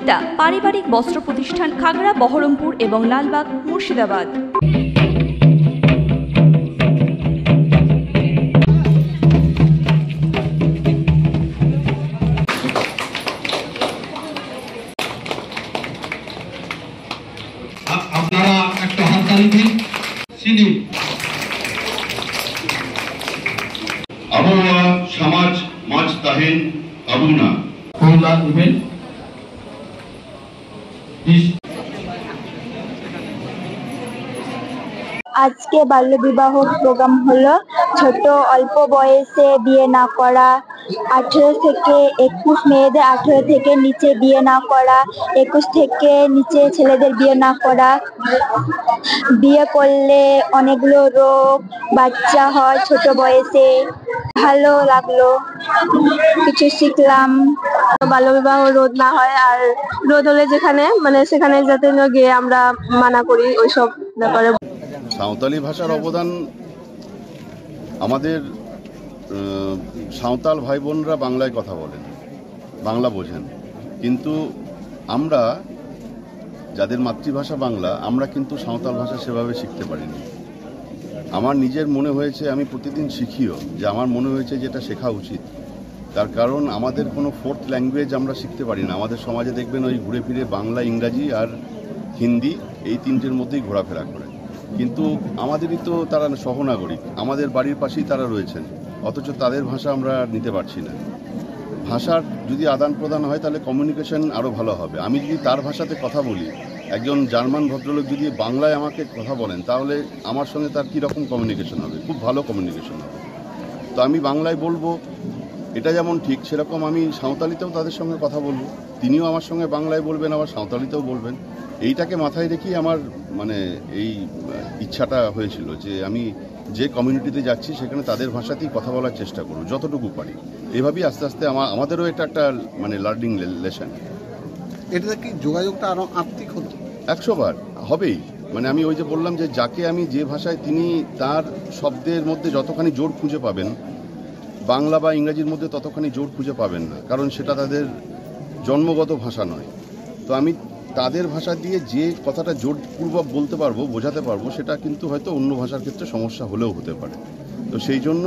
বিক্রেতা পারিবারিক বস্ত্র প্রতিষ্ঠান খাগড়া, বহরমপুর এবং লালবাগ, মুর্শিদাবাদ। আপনারা একটা হাততালি দিন। সিনি আবহাওয়া সমাজ মাঝ তাহেন আবুনা কৌলা ইভেন আজকে বাল্যবিবাহ প্রোগ্রাম হলো। ছোট অল্প বয়সে বিয়ে না করা, 18 থেকে 21, মেয়েদের 18 থেকে নিচে বিয়ে না করা, 21 থেকে নিচে ছেলেদের বিয়ে না করা। বিয়ে করলে অনেকগুলো রোগ বাচ্চা হয় ছোট বয়সে। ভালো লাগলো, কিছু শিখলাম। বাল্যবিবাহ রোধ না হয়, আর রোধ হলে যেখানে সেখানে যাতে গিয়ে আমরা মানা করি ওইসব ব্যাপারে। সাঁওতালি ভাষার অবদান, আমাদের সাঁওতাল ভাই বোনরা বাংলায় কথা বলেন, বাংলা বোঝেন, কিন্তু আমরা যাদের মাতৃভাষা বাংলা, আমরা কিন্তু সাঁওতাল ভাষা সেভাবে শিখতে পারিনি। আমার নিজের মনে হয়েছে, আমি প্রতিদিন শিখিও, যে আমার মনে হয়েছে যে এটা শেখা উচিত। তার কারণ আমাদের কোনো ফোর্থ ল্যাঙ্গুয়েজ আমরা শিখতে পারি না। আমাদের সমাজে দেখবেন ওই ঘুরে ফিরে বাংলা, ইংরাজি আর হিন্দি, এই তিনটের মধ্যেই ঘোরাফেরা করে। কিন্তু আমাদেরই তো তারা সহনাগরিক, আমাদের বাড়ির পাশেই তারা রয়েছেন, অথচ তাদের ভাষা আমরা নিতে পারছি না। ভাষার যদি আদান প্রদান হয় তাহলে কমিউনিকেশন আরও ভালো হবে। আমি যদি তার ভাষাতে কথা বলি, একজন জার্মান ভদ্রলোক যদি বাংলায় আমাকে কথা বলেন, তাহলে আমার সঙ্গে তার কীরকম কমিউনিকেশন হবে? খুব ভালো কমিউনিকেশন হবে। তো আমি বাংলায় বলবো, এটা যেমন ঠিক, সেরকম আমি সাঁওতালিতেও তাদের সঙ্গে কথা বলবো, তিনিও আমার সঙ্গে বাংলায় বলবেন, আবার সাঁওতালিতেও বলবেন। এইটাকে মাথায় রেখেই আমার এই ইচ্ছাটা হয়েছিল যে আমি যে কমিউনিটিতে যাচ্ছি সেখানে তাদের ভাষাতেই কথা বলার চেষ্টা করব যতটুকু পারি। এভাবেই আস্তে আস্তে আমাদেরও এটা একটা লার্নিং লেসন। এটা কি যোগাযোগটা আরও আত্মিক হতো? 100 বার হবেই। আমি ওই যে বললাম যে যাকে আমি যে ভাষায়, তিনি তার শব্দের মধ্যে যতখানি জোর খুঁজে পাবেন, বাংলা বা ইংরাজির মধ্যে ততখানি জোর খুঁজে পাবেন না, কারণ সেটা তাদের জন্মগত ভাষা নয়। তো আমি তাদের ভাষা দিয়ে যে কথাটা জোরপূর্বক বলতে পারবো, বোঝাতে পারবো, সেটা কিন্তু হয়তো অন্য ভাষার ক্ষেত্রে সমস্যা হলেও হতে পারে। তো সেই জন্য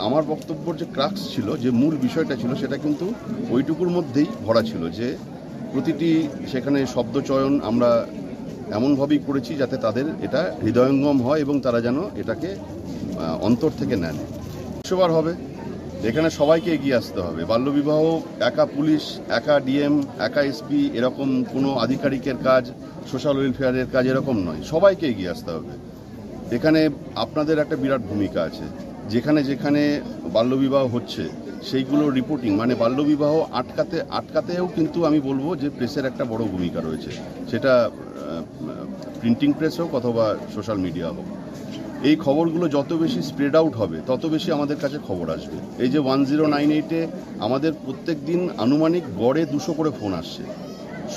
আমার বক্তব্যর যে ক্রাক্স ছিল, যে মূল বিষয়টা ছিল, সেটা কিন্তু ওইটুকুর মধ্যেই ভরা ছিল, যে প্রতিটি সেখানে শব্দচয়ন আমরা এমনভাবেই করেছি যাতে তাদের এটা হৃদয়ঙ্গম হয় এবং তারা যেন এটাকে অন্তর থেকে নেন। 100 বার হবে, এখানে সবাইকে এগিয়ে আসতে হবে। বাল্যবিবাহ একা পুলিশ, একা ডিএম, একা এসপি, এরকম কোনো আধিকারিকের কাজ, সোশ্যাল ওয়েলফেয়ারের কাজ এরকম নয়, সবাইকে এগিয়ে আসতে হবে। এখানে আপনাদের একটা বিরাট ভূমিকা আছে। যেখানে যেখানে বাল্যবিবাহ হচ্ছে সেইগুলো রিপোর্টিং, বাল্যবিবাহ আটকাতেও কিন্তু আমি বলবো যে প্রেসের একটা বড় ভূমিকা রয়েছে, সেটা প্রিন্টিং প্রেস হোক অথবা সোশ্যাল মিডিয়া হোক। এই খবরগুলো যত বেশি স্প্রেড আউট হবে, তত বেশি আমাদের কাছে খবর আসবে। এই যে 1098-এ আমাদের প্রত্যেক দিন আনুমানিক গড়ে 200 করে ফোন আসছে।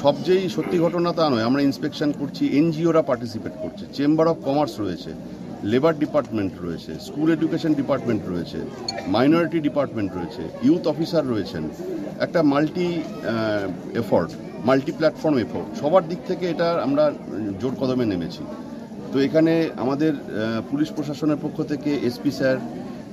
সবচেয়ে সত্যি ঘটনা তা নয়, আমরা ইন্সপেকশন করছি, এনজিওরা পার্টিসিপেট করছে, চেম্বার অফ কমার্স রয়েছে, লেবার ডিপার্টমেন্ট রয়েছে, স্কুল এডুকেশন ডিপার্টমেন্ট রয়েছে, মাইনরিটি ডিপার্টমেন্ট রয়েছে, ইউথ অফিসার রয়েছেন। একটা মাল্টি প্ল্যাটফর্ম এফোর্ট, সবার দিক থেকে এটা আমরা জোর কদমে নেমেছি। তো এখানে আমাদের পুলিশ প্রশাসনের পক্ষ থেকে এসপি স্যার,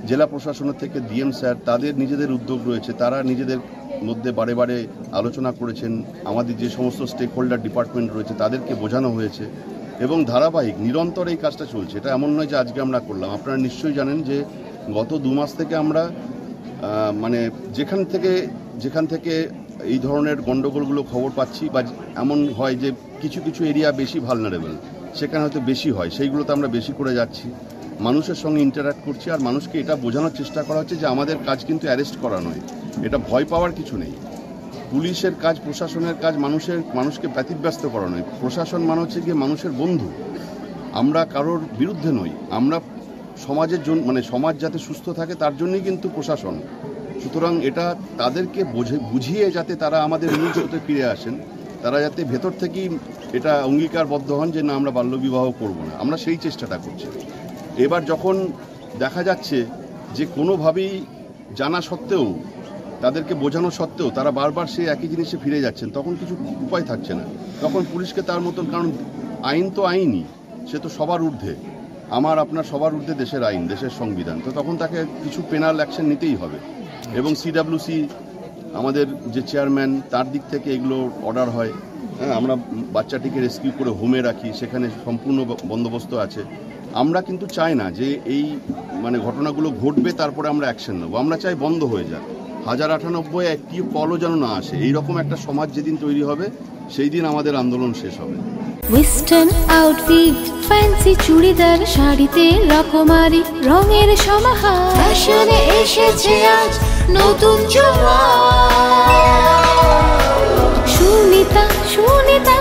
জেলা প্রশাসনের থেকে ডিএম স্যার, তাদের নিজেদের উদ্যোগ রয়েছে, তারা নিজেদের মধ্যে বারে বারে আলোচনা করেছেন। আমাদের যে সমস্ত স্টেক হোল্ডার ডিপার্টমেন্ট রয়েছে তাদেরকে বোঝানো হয়েছে এবং ধারাবাহিক নিরন্তর এই কাজটা চলছে। এটা এমন নয় যে আজকে আমরা করলাম। আপনারা নিশ্চয়ই জানেন যে গত 2 মাস থেকে আমরা যেখান থেকে এই ধরনের গণ্ডগোলগুলো খবর পাচ্ছি, বা এমন হয় যে কিছু কিছু এরিয়া বেশি ভালনারেবল, সেখানে হয়তো বেশি হয়, সেইগুলোতে আমরা বেশি করে যাচ্ছি, মানুষের সঙ্গে ইন্টারাক্ট করছি, আর মানুষকে এটা বোঝানোর চেষ্টা করা হচ্ছে যে আমাদের কাজ কিন্তু অ্যারেস্ট করা নয়, এটা ভয় পাওয়ার কিছু নেই। পুলিশের কাজ, প্রশাসনের কাজ মানুষকে ব্যতিব্যস্ত করা নয়। প্রশাসন হচ্ছে গিয়ে মানুষের বন্ধু। আমরা কারোর বিরুদ্ধে নই, আমরা সমাজের জন্য, সমাজ যাতে সুস্থ থাকে তার জন্যই কিন্তু প্রশাসন। সুতরাং এটা তাদেরকে বুঝিয়ে যাতে তারা আমাদের মূল স্রোতে ফিরে আসেন, তারা যাতে ভেতর থেকেই এটা অঙ্গীকারবদ্ধ হন যে না, আমরা বাল্যবিবাহ করব না, আমরা সেই চেষ্টাটা করছি। এবার যখন দেখা যাচ্ছে যে কোনোভাবেই জানা সত্ত্বেও তাদেরকে বোঝানো সত্ত্বেও তারা বারবার সেই একই জিনিসে ফিরে যাচ্ছেন, তখন কিছু উপায় থাকছে না। তখন পুলিশকে তার মতন, কারণ আইন তো আইনই, সে তো সবার ঊর্ধ্বে, আমার আপনার সবার ঊর্ধ্বে দেশের আইন, দেশের সংবিধান, তো তখন তাকে কিছু পেনাল অ্যাকশন নিতেই হবে। এবং সিডাব্লিউসি আমাদের যে চেয়ারম্যান, তার দিক থেকে এগুলো অর্ডার হয়। হ্যাঁ, আমরা বাচ্চাটিকে রেস্কিউ করে হোমে রাখি, সেখানে সম্পূর্ণ বন্দোবস্ত আছে। আমরা কিন্তু চাই না যে এই মানে ঘটনাগুলো ঘটবে তারপরে আমরা অ্যাকশন নেবো, আমরা চাই বন্ধ হয়ে যাক। 1098 একটি কলও যেন না আসে, এইরকম একটা সমাজ যেদিন তৈরি হবে সেই দিন আমাদের আন্দোলন শেষ হবে। ওয়েস্টার্ন আউটফিট, ফ্যান্সি চুড়িদার, শাড়িতে রকমারি রঙের সমাহার, ফ্যাশনে এসেছে আজ নতুন সুনিতা, সুনিতা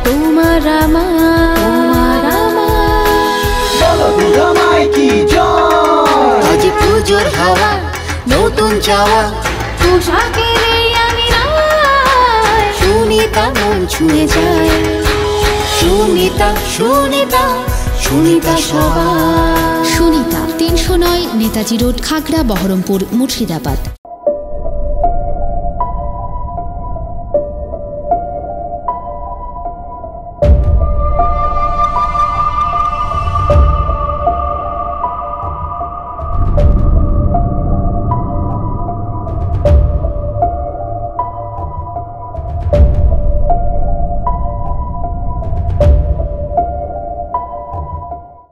তোমার আমার, আজ পুজোর হাওয়া, নতুন চাওয়া পোশাকের এই আমি সুনিতা মন ছুঁয়ে যায়। সুনিতা, সুনিতা, সুনিতা সবার। সুনিতা 309 নেতাজি রোড, খাগড়া, বহরমপুর, মুর্শিদাবাদ।